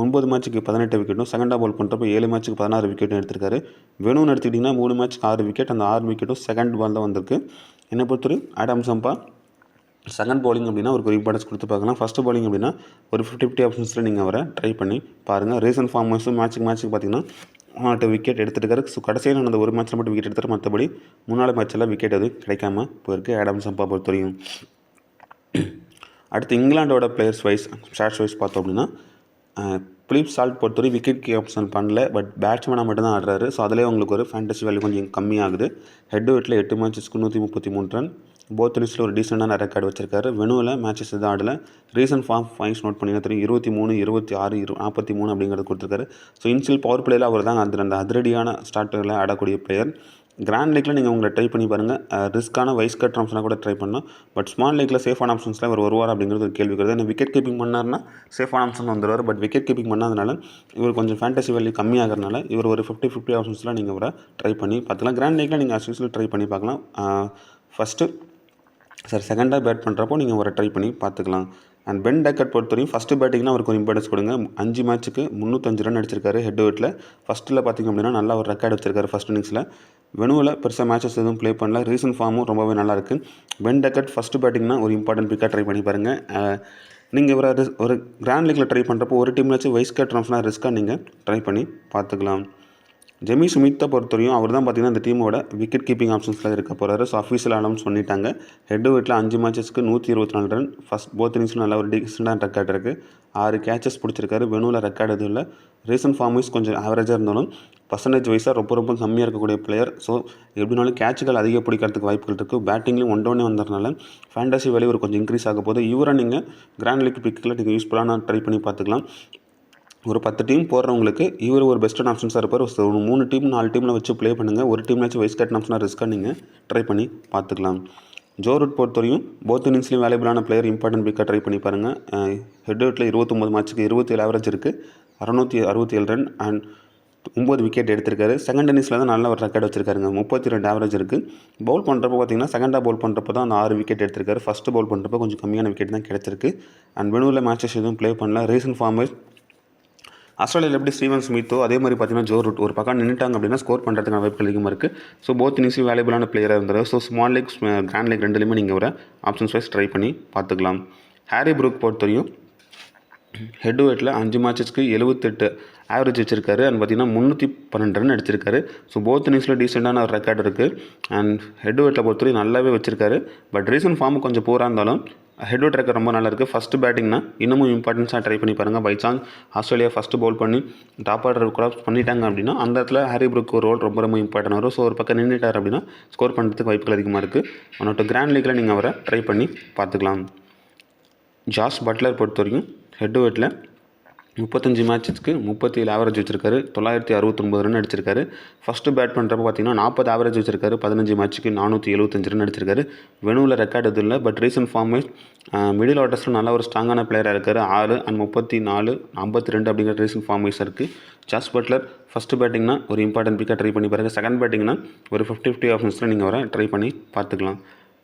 9 மேட்ச்சுக்கு 18 விக்கெட்டும், செகண்டாக பவுல் பண்ணுறப்போ 7 மேட்ச்சுக்கு 16 விக்கெட்டும் எடுத்திருக்காரு. வெனுன்னு எடுத்துக்கிட்டிங்கன்னா 3 மேட்ச்சுக்கு 6 விக்கெட், அந்த 6 விக்கெட்டும் செகண்ட் பால் தான் வந்திருக்கு. என்னை பொறுத்தவரை ஆடம் ஜம்பா செகண்ட் பவுலிங் அப்படின்னா ஒரு இம்பார்ட்டன்ஸ் கொடுத்து பார்க்கலாம். ஃபஸ்ட்டு பவுலிங் அப்படின்னா ஒரு 50-50 ஆப்ஷன்ஸில் நீங்கள் அவரை ட்ரை பண்ணி பாருங்கள். ரீசன்ட் ஃபார்ம் வைஸும் மேட்ச்சுக்கு பார்த்தீங்கன்னா 8 விக்கெட் எடுத்துருக்காரு. ஸோ கடைசியில் நடந்த ஒரு மேட்ச்சில் மட்டும் விக்கெட் எடுத்தார். மற்றபடி 3 மேட்ச்சில் விக்கெட் எதுவும் கிடைக்காம போயிருக்கு ஆடம் ஜம்பா பொறுத்தவரையும். அடுத்து இங்கிலாண்டோட பிளேயர்ஸ் வைஸ் ஸ்டாட்ஸ் வைஸ் பார்த்தோம் அப்படின்னா பிலிப் சால்ட் பொறுத்தவரை விக்கெட் ஆப்ஷன் பண்ணல, பட் பேட்ஸ்மேனாக மட்டும் தான் ஆடுறாரு. ஸோ அதிலே உங்களுக்கு ஒரு ஃபேண்டசி வேல்யூ கொஞ்சம் கம்மியாகுது. ஹெட் டு ஹெட்டில் 8 மேட்சஸ்க்கு 133 ரன், போத் இன்னிங்ஸில் ஒரு டீசெண்டான ரெக்கார்டு வச்சிருக்காரு. வெனுவில் மேட்சஸ் எதுவும் ஆடல. ரீசன்ட் ஃபார்ம் ஃபைன்ஸ் நோட் பண்ணிங்கன்னா தெரியும், 23, 26, 43 அப்படிங்கிறது கொடுத்துருக்காரு. ஸோ இன்சியல் பவர் பிளேயில் அவர் தான் அந்த அதிரடியான ஸ்டார்டரில் ஆடக்கூடிய பிளேயர். கிராண்ட் லீக்கில் நீங்கள் உங்களை ட்ரை பண்ணி பாருங்கள். ரிஸ்க்கான வைஸ் கட் ஆப்ஷனாக கூட ட்ரை பண்ணலாம். பட் ஸ்மால் லீக்கில் சேஃபான ஆப்ஷன்ஸில் அவர் வருவார் அப்படிங்கிறது ஒரு கேள்வி வருது. ஏன்னா விக்கெட் கீப்பிங் பண்ணார்னா சேஃபான ஆப்ஷன் வந்துடுவார். பட் விக்கெட் கீப்பிங் பண்ணாதனால இவர் கொஞ்சம் ஃபேண்டசி வேல்யூ கம்மியாகிறதுனால இவர் ஒரு 50-50 ஆப்ஷன்ஸில் நீங்கள் அவரை ட்ரை பண்ணி பார்த்துக்கலாம். கிராண்ட் லீக்கில் நீங்கள் அஸ்யூஸ்வல் ட்ரை பண்ணி பார்க்கலாம். செகண்டாக பேட் பண்ணுறப்போ நீங்கள் ஒரு ட்ரை பண்ணி பார்த்துக்கலாம். அண்ட் பென் டக்கட் பொறுத்தவரையும் ஃபஸ்ட்டு பேட்டிங்னா அவருக்கு ஒரு இம்பார்ட்டன்ஸ் கொடுங்க. 5 மேட்ச்சுக்கு 305 ரன் அடிச்சிருக்காரு ஹெட் டு ஹெட்டில். ஃபஸ்ட்டில் பார்த்திங்க அப்படின்னா நல்லா ஒரு ரெக்கார்டு வச்சிருக்காரு ஃபஸ்ட் இன்னிங்ஸில். வெனுவில் பெருசாக மேட்சஸ் எதுவும் ப்ளே பண்ணல. ரீசன்ட் ஃபார்மும் ரொம்பவே நல்லாயிருக்கு. பென் டக்கட் ஃபஸ்ட்டு பேட்டிங்னா ஒரு இம்பார்ட்டன்ட் பிக்காக ட்ரை பண்ணி பாருங்கள். நீங்கள் ஒரு கிராண்ட் லீக்கில் ட்ரை பண்ணுறப்போ ஒரு டீம்லாச்சும் வைஸ் கட் ரன்ஸ்னால் ரிஸ்க்காக நீங்கள் ட்ரை பண்ணி பார்த்துக்கலாம். ஜெமி ஸ்மித்தை பொறுத்தவரையும் அவர் தான் பார்த்திங்கன்னா இந்த டீமோட விக்கெட் கீப்பிங் ஆப்ஷன்ஸில் இருக்க போகிறாரு. ஸோ அஃபீஷியல் அனௌன்ஸ் பண்ணிட்டாங்க. ஹெட் டு ஹெட்டில் 5 மேட்சஸ்க்கு 124 ரன், போத் இன்னிங்ஸில் நல்ல ஒரு டீசெண்டான ரெக்கார்டு இருக்குது. 6 கேச்சஸ் பிடிச்சிருக்காரு. வெனுவில் ரெக்கார்டு எதுவும் இல்லை. ரீசன்ட் ஃபார்ம் வைஸ் கொஞ்சம் ஆவரேஜாக இருந்தாலும் பர்சன்டேஜ் வைஸாக ரொம்ப கம்மியாக இருக்கக்கூடிய பிளேயர். ஸோ எப்படினாலும் கேட்சுகள் அதிக பிடிக்கிறதுக்கு வாய்ப்புகள் இருக்குது. பேட்டிங்லேயும் ஒன்றே வந்ததுனால ஃபேண்டசி வேல்யூ ஒரு கொஞ்சம் இன்க்ரீஸ் ஆக போது. இவரை நீங்கள் கிராண்ட் லீக் பிக்கில் நீங்கள் யூஸ்ஃபுல்லான ட்ரை பண்ணி பார்த்துக்கலாம். ஒரு 10 டீம் போடுறவங்களுக்கு இவர் ஒரு பெஸ்ட்டான ஆப்ஷன்ஸாக இருப்பார். ஒரு 3 டீம் 4 டீமில் வச்சு ப்ளே பண்ணுங்கள். ஒரு டீம்னாச்சும் வைஸ் கேட்டன் ஆப்ஷனாக ரிஸ்க்காக நீங்கள் ட்ரை பண்ணி பார்த்துக்கலாம். ஜோ ரூட் பொறுத்தவரையும் போத் இன்னிங்ஸ்லையும் வேல்யூபிளான பிளேயர் இம்பார்ட்டன்ட் பிக்காக ட்ரை பண்ணி பாருங்கள். ஹெட் டு ஹெட்டில் 29 மேட்ச்சுக்கு 27 ஆவரேஜ் இருக்குது, 667 ரன் அண்ட் 9 விக்கெட் எடுத்திருக்காரு. செகண்ட் இன்னிங்ஸில் தான் நல்ல ஒரு ரெக்கார்டு வச்சிருக்காருங்க. 32 ஆவரேஜ் இருக்குது. பவுல் பண்ணுறப்போ பார்த்தீங்கன்னா செகண்டாக பவுல் பண்ணுறப்போ தான் அந்த 6 விக்கெட் எடுத்திருக்காரு. ஃபஸ்ட்டு பவுல் பண்ணுறப்போ கொஞ்சம் கம்மியான விக்கெட் தான் கிடச்சிருக்கு. அண்ட் வெனுவில் மேட்சஸ் எதுவும் ப்ளே பண்ணல. ரீசன்ட் ஃபார்ம் வைஸ் ஆஸ்திரேலியாவில் எப்படி ஸ்டீவன் ஸ்மித்தோ அதே மாதிரி பார்த்தீங்கன்னா ஜோ ரூட் ஒரு பக்கம் நின்றுட்டாங்க அப்படின்னா ஸ்கோர் பண்ணுறதுக்கான வாய்ப்புகள் அதிகமாக இருக்குது. ஸோ போத் இன்னிங்ஸும் வேல்யூபிளான பிளேயராக இருந்தார். So small league grand league ரெண்டுலேயுமே நீங்கள் ஒரு ஆப்ஷன்ஸ் வைஸ் ட்ரை பண்ணி பார்த்துக்கலாம். ஹாரி ப்ரூக் பொறுத்தவரையும் ஹெட் டு ஹெட்டில் 5 மேட்சஸ்க்கு 78 ஆவரேஜ் வச்சிருக்காரு. அண்ட் பார்த்தீங்கன்னா 312 ரன் அடிச்சிருக்காரு. ஸோ போத் இன்னிங்ஸில் டீசெண்டான ஒரு ரெக்கார்டு இருக்குது. அண்ட் ஹெட் டு ஹெட்டில் பொறுத்தவரையும் நல்லாவே வச்சிருக்காரு. பட் ரீசன்ட் ஃபார்மு கொஞ்சம் பூராக இருந்தாலும் ஹெட் டு ட்ராக்கர் ரொம்ப நல்லா இருக்குது. ஃபஸ்ட்டு பேட்டிங்னா இன்னமும் இம்பார்ட்டன்ஸாக ட்ரை பண்ணி பாருங்கள். By chance Australia first bowl பண்ணி டாப் ஆர்டர் கூட பண்ணிட்டாங்க அப்படின்னா அந்த இடத்துல ஹாரி ப்ரூக் ஒரு ரோல் ரொம்ப இம்பார்ட்டன் வரும். ஸோ ஒரு பக்கம் நின்றுட்டார் அப்படின்னா ஸ்கோர் பண்ணுறதுக்கு வாய்ப்புகள் அதிகமாக இருக்குது. அவனோட கிராண்ட் லீக்கில் நீங்கள் அவரை ட்ரை பண்ணி பார்த்துக்கலாம். ஜாஸ் பட்லர் பொறுத்தவரைக்கும் ஹெட் டு ஹெட்டில் 35 மேட்சஸ்க்கு 37 ஆவரேஜ் வச்சிருக்காரு. 969 ரன் அடிச்சிருக்காரு. ஃபஸ்ட்டு பேட் பண்ணுறப்ப பார்த்தீங்கன்னா 40 ஆவரேஜ் வச்சிருக்காரு. 15 மேட்ச்சுக்கு 475 ரன் அடிச்சிருக்காரு. வெனுவில் ரெக்கார்டு எதுவும் இல்லை. But recent form wise middle ஆர்டர்ஸில் நல்ல ஒரு ஸ்ட்ராங்கான பிளேயராக இருக்கார். 6 அண்ட் 34, 52 அப்படிங்கிற ரீசன்ட் ஃபார்ம் வைஸ் இருக்குது. ஜாஸ் பட்லர் ஃபஸ்ட்டு பேட்டிங்னா ஒரு இம்பார்ட்டன்ட் பிக்காக ட்ரை பண்ணி பாருங்கள். செகண்ட் பேட்டிங்னா ஒரு 50-50 ஆப்ஷன்ஸில் நீங்கள் வர ட்ரை பண்ணி பார்த்துக்கலாம்.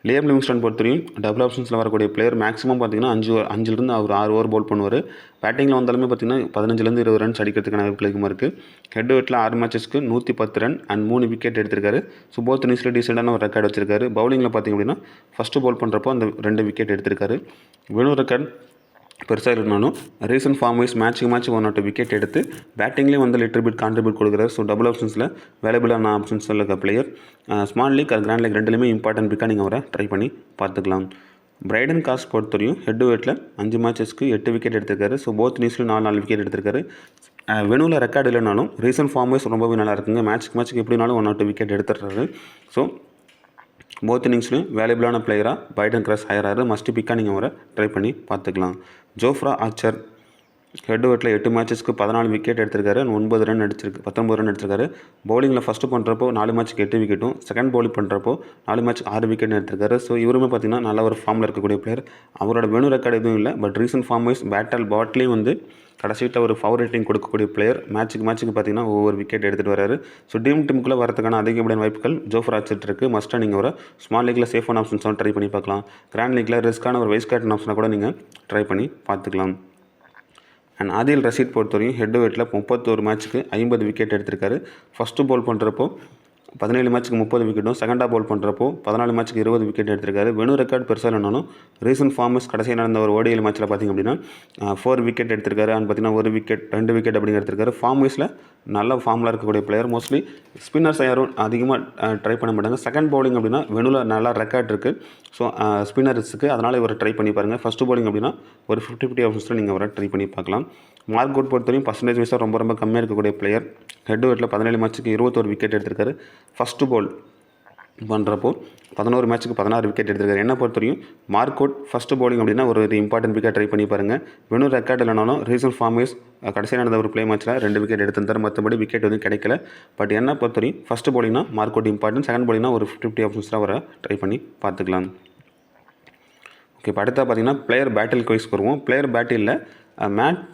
லியம் லிவிங்ஸ்டன் பொறுத்தவரையும் டபுள் ஆப்ஷன்ஸில் வரக்கூடிய பிளேயர் மேக்ஸிமம் பார்த்தீங்கன்னா 5 அவர் 6 ஓவர் பவுல் பண்ணுவார். பேட்டிங்கில் வந்தாலுமே பார்த்தீங்கன்னா 15-20 ரன்ஸ் அடிக்கிறதுக்கான வாய்ப்பு அதிகமாக இருக்குது. ஹெட் டு ஹெட்டில் 6 மேட்சஸ்க்கு 110 ரன் அண்ட் 3 விக்கெட் எடுத்திருக்காரு. ஸோ போத் இன்னிங்ஸில் டீசெண்டான ஒரு ரெக்கார்டு வச்சிருக்காரு. பவுலிங்கில் பார்த்திங்க அப்படின்னா ஃபஸ்ட்டு பவுல் பண்ணுறப்போ அந்த 2 விக்கெட் எடுத்திருக்காரு. வெனு ரெக்கார்ட் பெருசாக இருந்தாலும் ரீசன்ட் ஃபார்ம் வைஸ் மேட்சுக்கு 1 or 2 விக்கெட் எடுத்து பேட்டிங்லேயும் வந்து லிட்டர் பிட் கான்ட்ரிபியூட் கொடுக்குறாரு. ஸோ டபுள் ஆப்ஷன்ஸில் வேலைபிளான ஆப்ஷன்ஸில் இருக்க player small league grand league ரெண்டுலேயுமே இம்பார்ட்டன்ட் பிக்காக நீங்கள் அவரை ட்ரை பண்ணி பார்த்துக்கலாம். பிரைடன் காஸ்ட் பொறுத்தவரையும் ஹெட் டு ஹெட்டில் 5 மேட்சஸ்க்கு 8 விக்கெட் எடுத்திருக்காரு. ஸோ போத் இன்னிங்ஸ்லையும் 4 விக்கெட் எடுத்திருக்காரு. வெனுவில் ரெக்கார்டு இல்லைனாலும் ரீசன்ட் ஃபார்ம் வைஸ் ரொம்பவே நல்லா இருக்குங்க. மேட்ச்சுக்கு எப்படினாலும் 1 or 2 விக்கெட் எடுத்துடுறாரு. ஸோ போத் இன்னிங்ஸ்லையும் வேல்யூபிளான பிளேயராக பைடன் கிராஸ் ஆகிறாரு. மஸ்ட் பிக்காக நீங்கள் அவரை ட்ரை பண்ணி பார்த்துக்கலாம். ஜோஃப்ரா ஆர்ச்சர் ஹெட் டு ஹெட்டில் 8 மேட்சஸ்க்கு 14 விக்கெட் எடுத்திருக்காரு. 19 ரன் அடிச்சிருக்கு 19 ரன் அடிச்சிருக்காரு. பவுலிங்கில் ஃபஸ்ட்டு பண்ணுறப்போ 4 மேட்ச்க்கு 8 விக்கெட்டும், செகண்ட் பவுலிங் பண்ணுறப்போ 4 மேட்ச்க்கு 6 விக்கெட் எடுத்திருக்காரு. ஸோ இவருமே பார்த்தீங்கன்னா நல்ல ஒரு ஃபார்மில் இருக்கக்கூடிய பிளேயர். அவரோட வெனு ரெக்கார்டு எதுவும் இல்லை, பட் ரீசன்ட் ஃபார்ம் வைஸ் பாட்லேயும் வந்து கடைசியில் ஒரு ஃபவர் ரேட்டிங் கொடுக்கக்கூடிய பிளேயர். மேட்ச்சுக்கு பார்த்தீங்கன்னா ஒவ்வொரு விக்கெட் எடுத்துகிட்டு வராரு. ஸோ டீமுக்குள்ளே வரதுக்கான அதிகப்படியான வாய்ப்புகள் ஜோஃப்ரா ஆர்ச்சர் இருக்குது. மஸ்ட்டாக நீங்கள் ஒரு ஸ்மால் லீக்கில் சேஃபான ஆப்ஷன்ஸாக ட்ரை பண்ணி பார்க்கலாம். கிராண்ட் லீக்கில் ரிஸ்க்கான ஒரு வைஸ் கேப்டன் ஆப்ஷனை கூட நீங்கள் ட்ரை பண்ணி பார்த்துக்கலாம். அண்ட் ஆதில் ரஷீத் பொறுத்தவரையும் ஹெட் டு ஹெட்டில் 31 மேட்ச்சுக்கு 50 விக்கெட் எடுத்திருக்காரு. ஃபஸ்ட்டு பால் பண்ணுறப்போ 17 மேட்ச்சுக்கு 30 விக்கெட்டும், செகண்டாக பால் பண்ணுறப்போ 14 மேட்ச்சுக்கு 20 விக்கெட் எடுத்திருக்காரு. வெனு ரெக்கார்டு பெருசாக இல்லைனாலும் ரீசன்ட் ஃபார்மஸ் கடைசியாக நடந்த ஒரு ஓடிஎல் மேட்ச்சில் பார்த்திங்க அப்படின்னா 4 விக்கெட் எடுத்திருக்காரு. அண்ட் பார்த்திங்கன்னா 1 விக்கெட் 2 விக்கெட் அப்படிங்க எடுத்திருக்காரு. ஃபார்ம் வைஸில் நல்ல ஃபார்மில் இருக்கக்கூடிய பிளேயர். மோஸ்ட்லி ஸ்பின்னர்ஸ் யாரும் அதிகமாக ட்ரை பண்ண மாட்டாங்க. செகண்ட் பவுலிங் அப்படின்னா வெனுவில் நல்லா ரெக்கார்ட் இருக்குது. ஸோ ஸ்பின்னர்ஸுக்கு அதனால் இவரை ட்ரை பண்ணி பாருங்கள். ஃபஸ்ட்டு பவுலிங் அப்படின்னா ஒரு 50-50 ஆப்ஷன்ஸில் நீங்கள் அவரை ட்ரை பண்ணி பார்க்கலாம். மார்க் அவுட் பொறுத்தவரையும் பர்சன்டேஜ் வைஸாக ரொம்ப கம்மியாக இருக்கக்கூடிய பிளேயர். ஹெட் டு ஹெட்டில் 17 மேட்ச்சுக்கு 21 விக்கெட் எடுத்திருக்காரு. ஃபஸ்ட்டு பால் பண்ணுறப்போ 11 மேட்ச்சுக்கு 16 விக்கெட் எடுத்திருக்காரு. என்ன பொறுத்தவரையும் மார்க் அவுட் ஃபஸ்ட்டு பவுலிங் அப்படின்னா ஒரு இம்பார்ட்டன்ட் விக்கெட் ட்ரை பண்ணி பாருங்கள். வெனு ரெக்கார்டு இல்லைனாலும் ரீசன்ட் ஃபார்ம் வைஸ் கடைசியாக நடந்த ஒரு ப்ளே மேட்ச்சில் 2 விக்கெட் எடுத்திருந்தார். மற்றபடி விக்கெட் எதுவும் கிடைக்கல. பட் என்ன பொறுத்தவரையும் ஃபஸ்ட்டு பவுலிங்னா மார்க் அவுட் இம்பார்ட்டன்ட், செகண்ட் பவுலிங்னா ஒரு 50-50 ஆப்ஷன்ஸில் அவரை ட்ரை பண்ணி பார்த்துக்கலாம். ஓகே, இப்போ அடுத்தா பார்த்தீங்கன்னா பிளேயர் பேட்டில் வைஸ் வருவோம். பிளேயர் பேட்டிலில்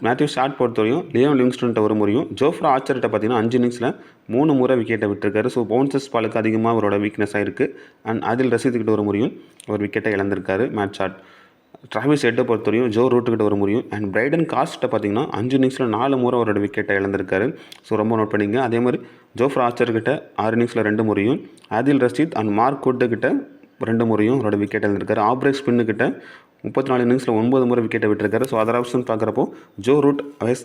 மேத்யூ ஷாட் பொறுத்தவரையும் லியாம் லிவிங்ஸ்டன்ட்ட ஒரு முறையும், ஜோஃப்ரா ஆர்ச்சர்கிட்ட பார்த்தீங்கன்னா 5 இன்னிங்ஸில் 3 முறை விக்கெட்டை விட்டுருக்காரு. ஸோ பவுன்சஸ் பாலுக்கு அதிகமாக அவரோட வீக்னஸாக இருக்குது. அண்ட் ஆதில் ரஷீத்கிட்ட ஒரு முறையும் ஒரு விக்கெட்டை இழந்திருக்காரு மேட் ஷாட். டிராவிஸ் ஹெட்டை பொறுத்தவரையும் ஜோ ரூட்டுக்கிட்ட ஒரு முறையும், அண்ட் பிரைடன் காஸ்ட்டை பார்த்தீங்கன்னா 5 இன்னிங்ஸில் 4 முறை அவரோட விக்கெட்டை இழந்திருக்காரு. ஸோ ரொம்ப நோட் பண்ணிங்க. அதே மாதிரி ஜோஃப்ரா ஆர்ச்சர்கிட்ட 6 இன்னிங்ஸில் 2 முறையும், ஆதில் ரஷீத் அண்ட் மார்க் வுட்டுக்கிட்ட 2 முறையும் அவரோட விக்கெட் இழந்திருக்காரு. ஆப்ரேக் ஸ்பின்னுக்கிட்ட 34 இன்னிங்ஸில் 9 முறை விக்கெட்டை விட்டுருக்காரு. ஸோ அதர் ஆப்ஷன் பார்க்குறப்போ Joe Root wise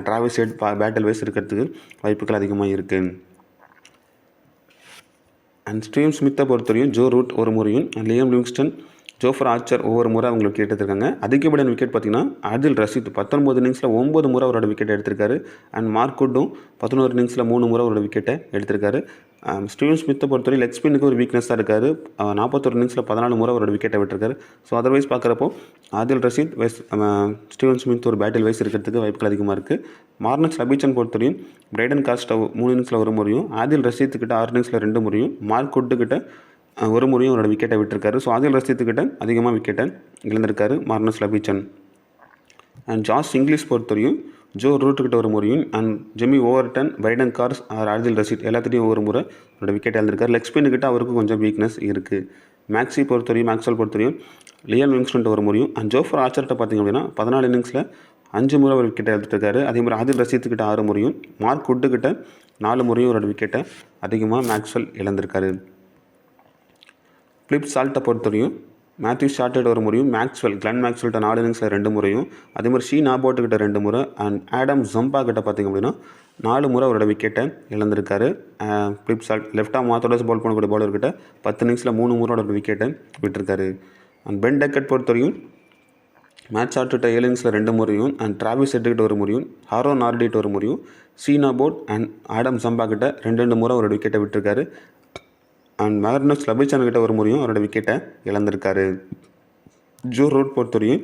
Travis Head பேட்டில் வைஸ் இருக்கிறதுக்கு வாய்ப்புகள் அதிகமாக இருக்குது. அண்ட் ஸ்டீவ் ஸ்மித்தை பொறுத்தவரையும் ஜோ ரூட் ஒரு முறையும், லியாம் லிவிங்ஸ்டன், ஜோஃப்ரா ஆர்ச்சர் ஒவ்வொரு முறை அவங்களுக்கு விக்கெட் எடுத்திருக்காங்க. அதிகப்படியான விக்கெட் பார்த்தீங்கன்னா ஆதில் ரஷீத் 19 இன்னிங்ஸில் 9 முறை அவரோட விக்கெட் எடுத்திருக்காரு. அண்ட் மார்க் வுட்டும் 11 இன்னிங்ஸில் 3 முறை அவரோட விக்கெட்டை எடுத்திருக்காரு. ஸ்டீவன் ஸ்மித்தை பொறுத்தவரை லெக் ஸ்பின்னுக்கு ஒரு வீக்னஸாக இருக்காரு. 41 இன்னிங்ஸில் 14 முறை அவரோட விக்கெட்டை விட்டுருக்காரு. ஸோ அதர்வைஸ் பார்க்குறப்போ Adil Rashid wise Steven Smith ஒரு பேட்டில் வைஸ் இருக்கிறதுக்கு வாய்ப்புகள் அதிகமாக இருக்குது. மார்னஸ் லபிச்சன் பொறுத்தவரையும் பிரைடன் காஸ்ட்டை 3 இன்னிங்ஸில் ஒரு முறையும், ஆதில் ரஷீத்துக்கிட்ட 6 இன்னிங்ஸில் 2 முறையும், மார்க் வுட்டுக்கிட்ட ஒரு முறையும் அவரோட விக்கெட்டை விட்டுருக்காரு. ஸோ ஆதில் ரஷீத்துக்கிட்ட அதிகமாக விக்கெட்டை இழந்திருக்காரு Marnus Labuschagne. And Josh Inglis பொறுத்தவரையும் ஜோ ரூட்டுக்கிட்ட ஒரு முறையும், and Jamie Overton, Brydon Carse, Adil Rashid எல்லாத்துலேயும் ஒரு முறை அவரோட விக்கெட் இழந்திருக்காரு. லெக் ஸ்பின்னுக்கிட்ட அவருக்கு கொஞ்சம் வீக்னஸ் இருக்குது. மேக்ஸுவல் பொறுத்தவரையும் லியாம் லிவிங்ஸ்டன் ஒரு முறையும், அண்ட் ஜோஃப்ரா ஆர்ச்சர்கிட்ட பார்த்திங்க அப்படின்னா 14 இன்னிங்ஸில் 5 முறை ஒரு விக்கெட்டை எடுத்துருக்காரு. அதே மாதிரி ஆதில் ரஷீத்துக்கிட்ட 6 முறையும், மார்க் வுட்டுக்கிட்ட 4 முறையும் அவரோட விக்கெட்டை அதிகமாக மேக்ஸ்வெல் இழந்திருக்காரு. ஃபிலிப் சால்ட்டை பொறுத்தவரையும் மேத்யூ ஷார்ட்டட் ஒரு முறையும், கிளன் மேக்ஸ்வெல்கிட்ட 4 இன்னிங்ஸில் 2 முறையும், அதே மாதிரி ஷீன் ஆபோட்டுக்கிட்ட 2 முறை, அண்ட் ஆடம் ஜம்பா கிட்ட பார்த்திங்க அப்படின்னா 4 முறை அவரோட விக்கெட்டை இழந்திருக்காரு. Phil Salt left arm orthodox bowl பண்ணக்கூடிய பாலர்கிட்ட 10 இன்னிங்ஸில் 3 முறை அவரோட விக்கெட்டை விட்டுருக்காரு. அண்ட் பென் டக்கட் பொறுத்தவரையும் மேட்ச் ஷார்ட்டுகிட்ட 7 இன்னிங்ஸில் 2 முறையும், அண்ட் டிராவிஸ் ஹெட்டுக்கிட்ட ஒரு முறையும், ஹாரோன் நார்டிகிட்ட ஒரு முறையும், ஷீன் ஆபோட் அண்ட் ஆடம் ஜம்பா கிட்ட 2 முறை அவரோட விக்கெட்டை விட்டுருக்காரு. அண்ட் மார்னஸ் லபிச்சன்கிட்ட ஒரு முறையும் அவரோட விக்கெட்டை இழந்திருக்காரு. ஜோ ரூட் பொறுத்தவரையும்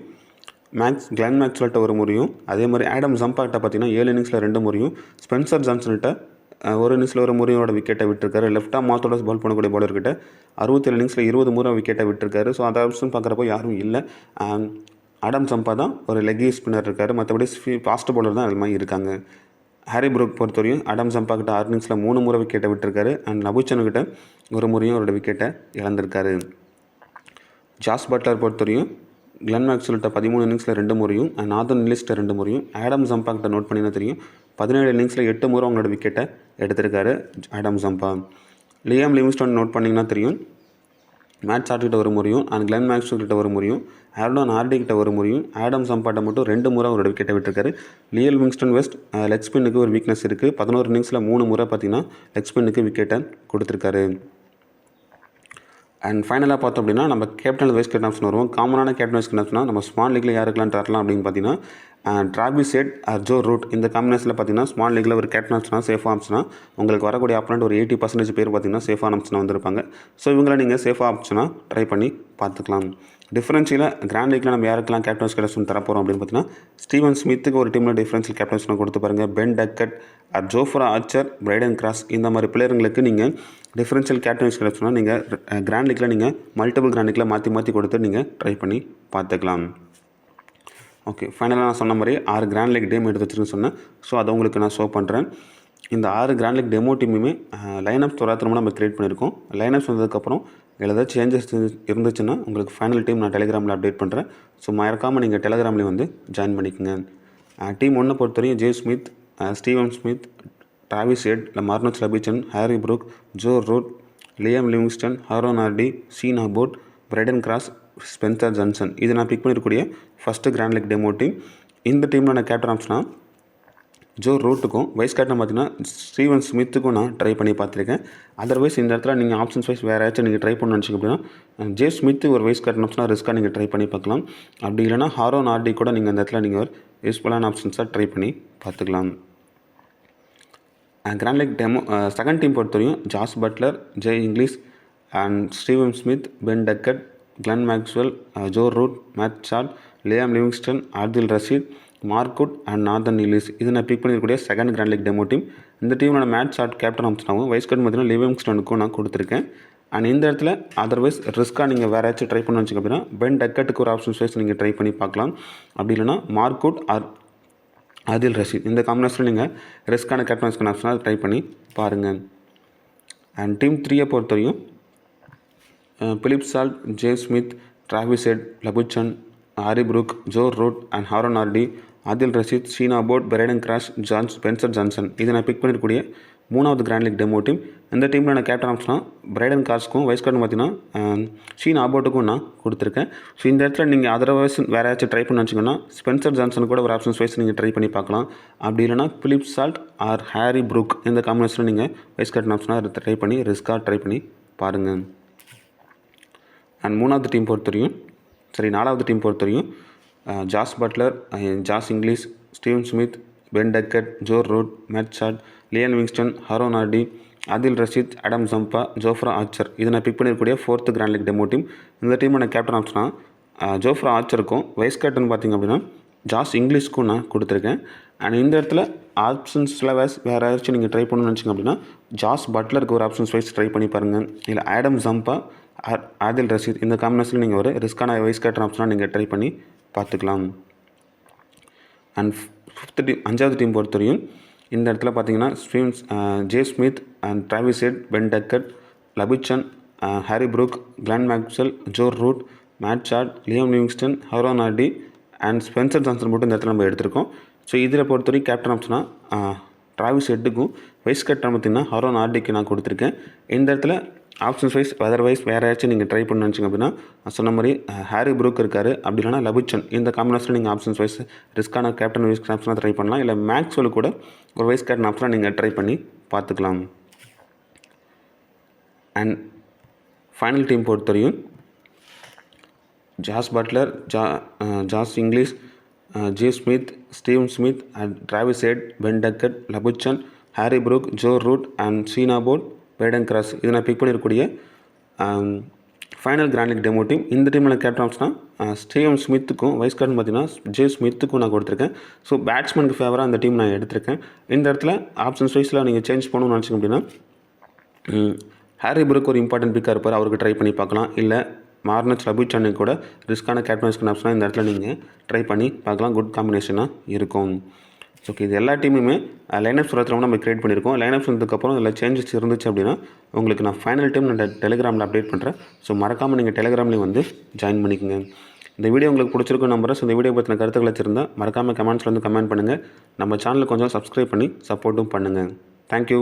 கிளன் மேக்ஸ்வெல்கிட்ட ஒரு முறையும், அதே மாதிரி ஆடம் ஜம்பாக்கிட்ட பார்த்தீங்கன்னா 7 இன்னிங்ஸில் 2 முறையும், ஸ்பென்சர் ஜான்சன்கிட்ட 1 இன்னிங்ஸில் ஒரு முறையும் அவரோட விக்கெட்டை விட்டுருக்காரு. லெஃப்ட் ஆம் ஆர்த்தோடாக்ஸ் பால் பண்ணக்கூடிய பாலர்கிட்ட 67 இன்னிங்ஸில் 20 முறை விக்கெட்டை விட்டுருக்காரு. ஸோ அதை ஆப்ஷன் பார்க்குறப்போ யாரும் இல்லை. ஆடம் ஜம்பா தான் ஒரு லெக்கி ஸ்பின்னர் இருக்கார். மற்றபடி ஃபாஸ்ட் பவுலர் தான் அது மாதிரி இருக்காங்க. ஹாரி ப்ரூக் பொறுத்தவரையும் ஆடம் ஜம்பா கிட்ட 6 இன்னிங்ஸில் 3 முறை விக்கெட்டை விட்டுருக்காரு. அண்ட் லபுச்சனுக்கிட்ட ஒரு முறையும் அவரோட விக்கெட்டை இழந்திருக்காரு. ஜாஸ் பட்லர் பொறுத்தவரையும் கிளன் மேக்ஸ்வெல்கிட்ட 13 இன்னிங்ஸில் 2 முறையும், அண்ட் நார்தன் எல்லிஸ்கிட்ட 2 முறையும், ஆடம் ஜம்பா கிட்ட நோட் பண்ணினா தெரியும் 17 இன்னிங்ஸில் 8 முறை அவங்களோட விக்கெட்டை எடுத்திருக்காரு Adam Zampa. Liam Livingstone note பண்ணிங்கன்னா தெரியும் மேட் ஷார்ட்கிட்ட ஒரு முறையும், அண்ட் கிளன் மேக்ஸ்வெல்கிட்ட ஒரு முறையும், ஆர்டோன் ஆர்டிகிட்ட ஒரு முறையும், ஆடம் ஜம்பாட்ட மட்டும் 2 முறை அவரோட விக்கெட்டை விட்டுருக்காரு. லியாம் லிவிங்ஸ்டன் வெஸ்ட் லெக் ஸ்பின்னுக்கு ஒரு வீக்னஸ் இருக்குது. 11 இன்னிங்ஸில் 3 முறை பார்த்திங்கன்னா லெக் ஸ்பின்னுக்கு விக்கெட்டை கொடுத்துருக்காரு. அண்ட் ஃபைனலாக பார்த்தோம் அப்படின்னா நம்ம கேப்டன் வைஸ் கேப்டன் ஆப்ஷன் வருவோம். காமனான கேப்டன் வைஸ் கேப்டன் ஆப்ஷனாக நம்ம ஸ்மால் லீக்கில் யாருக்கெல்லாம் தரலாம் அப்படின்னு பார்த்தீங்கன்னா டிராவிஸ் ஹெட் ஜோ ரூட் இந்த காம்பினேஷனில் பார்த்தீங்கன்னா ஸ்மால் லீக்கில் ஒரு கேப்டன் ஆப்ஷனாக சேஃபாக ஆப்ஷனாக உங்களுக்கு வரக்கூடிய ஆப்போனண்ட் ஒரு 80% பேர் பார்த்தீங்கன்னா சேஃபான ஆப்ஷனாக வந்திருப்பாங்க. ஸோ இவங்களை நீங்கள் சேஃபாக ஆப்ஷனாக ட்ரை பண்ணி பார்த்துக்கலாம். டிஃபரன்ஷியல் கிராண்ட் லீக்கில் நம்ம யாருக்கெல்லாம் கேப்டன்ஸ் கேப்டன் தரப்போகிறோம் அப்படின்னு பார்த்தீங்கன்னா ஸ்டீவன் ஸ்மித்துக்கு ஒரு டீமில் டிஃபரன்ஷியல் கேப்டன்ஸ்லாம் கொடுத்து பாருங்கள். Ben Duckett, Jofra Archer, Brydon Carse இந்த மாதிரி பிளேயர்களுக்கு நீங்கள் டிஃபரன்ஷியல் கேப்டன்ஸ் கேப்டன்ஸ்னால் நீங்கள் கிராண்ட் லீக்கில் நீங்கள் மல்டிபிள் கிராண்ட் லீக்கில் மாற்றி கொடுத்து நீங்கள் ட்ரை பண்ணி பார்த்துக்கலாம். ஓகே, ஃபைனலாக நான் சொன்ன மாதிரி 6 கிராண்ட் லீக் டீம் எடுத்து வச்சுருன்னு சொன்னேன். ஸோ அதை உங்களுக்கு நான் ஷோ பண்ணுறேன். இந்த 6 கிராண்ட் லீக் டெமோ டீமுமே லைனப்ஸ் தோராத்திரமாக நம்ம க்ரியேட் பண்ணியிருக்கோம். லைனப்ஸ் வந்ததுக்கப்புறம் ஏதாவது சேஞ்சஸ் இருந்துச்சுன்னா உங்களுக்கு ஃபைனல் டீம் நான் டெலிகிராமில் அப்டேட் பண்ணுறேன். ஸோ மறக்காமல் நீங்கள் டெலிகிராமில் வந்து ஜாயின் பண்ணிக்கோங்க. டீம் 1 பொறுத்தவரையும் J Smith, Steven Smith, Travis Head, Marnus Labuschagne, Harry Brook, Joe Root, Liam Livingstone, Aaron Hardie, Sean Abbott, Brydon Carse, Spencer Johnson இது நான் பிக் பண்ணியிருக்கக்கூடிய first grand league demo team. இந்த டீமில் நான் கேப்டன் ஆப்ஷனாக Joe ரூட்டுக்கும் vice captain பார்த்தீங்கன்னா Steven ஸ்மித்துக்கும் நான் ட்ரை பண்ணி பார்த்துருக்கேன். அதர்வைஸ் இந்த இடத்துல நீங்கள் ஆப்ஷன்ஸ் வைஸ் வேறு ஏதாச்சும் நீங்கள் ட்ரை பண்ணணும்னு நினச்சிங்க அப்படின்னா ஜே ஸ்மித்து ஒரு வைஸ் கேப்டன் ஆப்ஷனாக ரிஸ்க்காக நீங்கள் ட்ரை பண்ணி பார்க்கலாம். அப்படி இல்லைனா ஹாரோன் ஆர்டி கூட நீங்கள் அந்த இடத்துல நீங்கள் ஒரு யூஸ்ஃபுல்லான ஆப்ஷன்ஸாக ட்ரை பண்ணி பார்த்துக்கலாம். Grand league demo second team பொறுத்தவரையும் Jos Buttler, J Inglis and Steven Smith, Ben Duckett, Glenn Maxwell, Joe Root, Matt Short, Liam Livingstone, Adil Rashid, Mark Wood and Nathan Ellis இது நான் பிக் பண்ணியிருக்கக்கூடிய second grand league demo team. இந்த டீமில் நான் Matt Short captain ஆப்ஷனாகவும் vice captain பார்த்தீங்கன்னா லிவிங்ஸ்டனுக்கும் நான் கொடுத்துருக்கேன். அண்ட் இந்த இடத்துல அதர்வைஸ் ரிஸ்க்காக நீங்கள் வேறு ஏதாச்சும் ட்ரை பண்ண வச்சுக்க அப்படின்னா பென் டக்கட்டுக்கு ஒரு ஆப்ஷன்ஸ் வைஸ் நீங்கள் ட்ரை பண்ணி பார்க்கலாம். அப்படி இல்லைனா மார்க்குட் ஆர் ஆதில் ரஷீத் இந்த காம்பினேஷனில் நீங்கள் ரிஸ்க்கான கேப்டன்ஸ்க்கான ஆப்ஷனாக ட்ரை பண்ணி பாருங்கள். அண்ட் டீம் 3 பொறுத்தவரையும் Phil Salt, J Smith, Travis Head, Labuschagne, Harry Brook, Joe Root and Aaron Hardie, Adil Rashid, Sean Abbott, Brydon Carse, Spencer Johnson இது நான் பிக் பண்ணியிருக்கக்கூடிய 3வது கிராண்ட் லீக் டெமோ டீம். இந்த டீமில் நான் கேப்டன் ஆப்ஷனாக பிரைடன் கிராஸ்க்கும் வைஸ் கேப்டன் பார்த்தீங்கன்னா ஷீனா போட்டுக்கும் நான் கொடுத்துருக்கேன். ஸோ இந்த இடத்துல நீங்கள் அதர்வைஸ் வேறு ஏதாச்சும் ட்ரை பண்ண வச்சிங்கன்னா ஸ்பென்சர் ஜான்சன் கூட ஒரு ஆப்ஷன்ஸ் வைஸ் நீங்கள் ட்ரை பண்ணி பார்க்கலாம். அப்படி இல்லைனா Philip Salt or Harry Brook இந்த காம்பினேஷனில் நீங்கள் வைஸ் கேப்டன் ஆப்ஷனாக ட்ரை பண்ணி ரிஸ்க்காக ட்ரை பண்ணி பாருங்கள். அண்ட் 4வது டீம் பொறுத்தவரையும் Jos Buttler, Josh Inglis, Steven Smith, Ben Duckett, Joe Root, Matt Short, Liam Livingstone, Aaron Hardie, Adil Rashid, Adam Zampa, Jofra Archer இது நான் பிக் பண்ணியிருக்கக்கூடிய 4th grand league demo team. இந்த டீமை நான் கேப்டன் ஆப்ஷனாக Jofra ஆர்ச்சருக்கும் vice captain பார்த்திங்க அப்படின்னா ஜாஸ் இங்கிலீஷ்க்கும் நான் கொடுத்துருக்கேன். அண்ட் இந்த இடத்துல ஆப்ஷன்ஸில் வேறு ஏதாச்சும் நீங்கள் ட்ரை பண்ணணும்னு நினச்சிங்க அப்படின்னா ஜாஸ் பட்லருக்கு ஒரு ஆப்ஷன்ஸ் வைஸ் ட்ரை பண்ணி பாருங்கள். இல்லை ஆடம் ஜம்பா, ஆதில் ரஷீத் இந்த காம்பினேஷனில் நீங்கள் ஒரு ரிஸ்க்கான வைஸ் கேப்டன் ஆப்ஷனாக நீங்கள் ட்ரை பண்ணி பார்த்துக்கலாம். அண்ட் 5வது டீம் பொறுத்தவரையும் இந்த இடத்துல பார்த்தீங்கன்னா J Smith and Travis Head, Ben Duckett, Labuschagne, Harry Brook, Glenn Maxwell, Joe Root, Matt Short, Liam Livingstone, Aaron Hardie and Spencer Johnson மட்டும் இந்த இடத்துல நம்ம எடுத்திருக்கோம். ஸோ இதில் பொறுத்தவரைக்கும் கேப்டன் ஆப்ஷனாக டிராவிஸ் ஹெட்டுக்கும் வைஸ் கேப்டன் பார்த்திங்கன்னா ஹாரோன் ஆர்டிக்கு நான் கொடுத்துருக்கேன். இந்த இடத்துல ஆப்ஷன்ஸ் வைஸ் அதர்வைஸ் வேறு ஏதாச்சும் நீங்கள் ட்ரை பண்ண நினச்சிங்க அப்படின்னா சொன்ன மாதிரி ஹாரி ப்ரூக் இருக்கார். அப்படி இல்லைனா லபுச்சன் இந்த காம்பினேஷனில் நீங்கள் ஆப்ஷன்ஸ் வைஸ் ரிஸ்க்கான கேப்டன் வைஸ் ஆப்ஷனாக ட்ரை பண்ணலாம். இல்லை மேக்ஸ்வெல் கூட ஒரு வைஸ் கேப்டன் ஆப்ஷனாக நீங்கள் ட்ரை பண்ணி பார்த்துக்கலாம். அண்ட் ஃபைனல் டீம் பொறுத்தவரையும் Jos Buttler, Josh Inglis, J Smith, Steven Smith and Travis Head, Ben Duckett, Labuschagne, Harry Brook, Joe Root and Sean Abbott, Brydon Carse இது நான் பிக் பண்ணியிருக்கக்கூடிய final grand league demo team. இந்த டீமில் captain ஆப்ஷனாக Steven ஸ்மித்துக்கும் vice captain பார்த்தீங்கன்னா J ஸ்மித்துக்கும் நான் கொடுத்துருக்கேன். ஸோ பேட்ஸ்மேனுக்கு ஃபேவராக அந்த டீம் நான் எடுத்திருக்கேன். இந்த இடத்துல ஆப்ஷன்ஸ் வைஸில் நீங்கள் சேஞ்ச் பண்ணணும்னு நினச்சிங்க அப்படின்னா ஹாரி ப்ரூக் ஒரு இம்பார்ட்டன்ட் பிக்காக இருப்பார், அவருக்கு ட்ரை பண்ணி பார்க்கலாம். இல்லை மார்னஸ் லபுச்சனுக்கு கூட ரிஸ்க்கான கேப்டன் ஆப்ஷனாக இந்த இடத்துல நீங்கள் ட்ரை பண்ணி பார்க்கலாம். குட் காம்பினேஷனாக இருக்கும். ஓகே, இது எல்லா டீமுமே லைனப்ஸ் ஒருத்தரவங்க நம்ம க்ரியேட் பண்ணியிருக்கோம். லைனப்ஸ் வந்ததுக்கப்புறம் இதில் சேஞ்சஸ் இருந்துச்சு அப்படின்னா உங்களுக்கு நான் ஃபைனல் டீம் நான் டெலிகிராமில் அப்டேட் பண்ணுறேன். ஸோ மறக்காமல் நீங்கள் டெலிகிராம்லேயும் வந்து ஜாயின் பண்ணிக்கோங்க. இந்த வீடியோ உங்களுக்கு பிடிச்சிருக்கும் நம்புறேன். ஸோ இந்த வீடியோ பற்றின கருத்துக்கள் வச்சுருந்தால் மறக்காமல் கமெண்ட்ஸில் வந்து கமெண்ட் பண்ணுங்கள். நம்ம சேனலுக்கு கொஞ்சம் சப்ஸ்கிரைப் பண்ணி சப்போர்ட்டும் பண்ணுங்கள். தேங்க்யூ.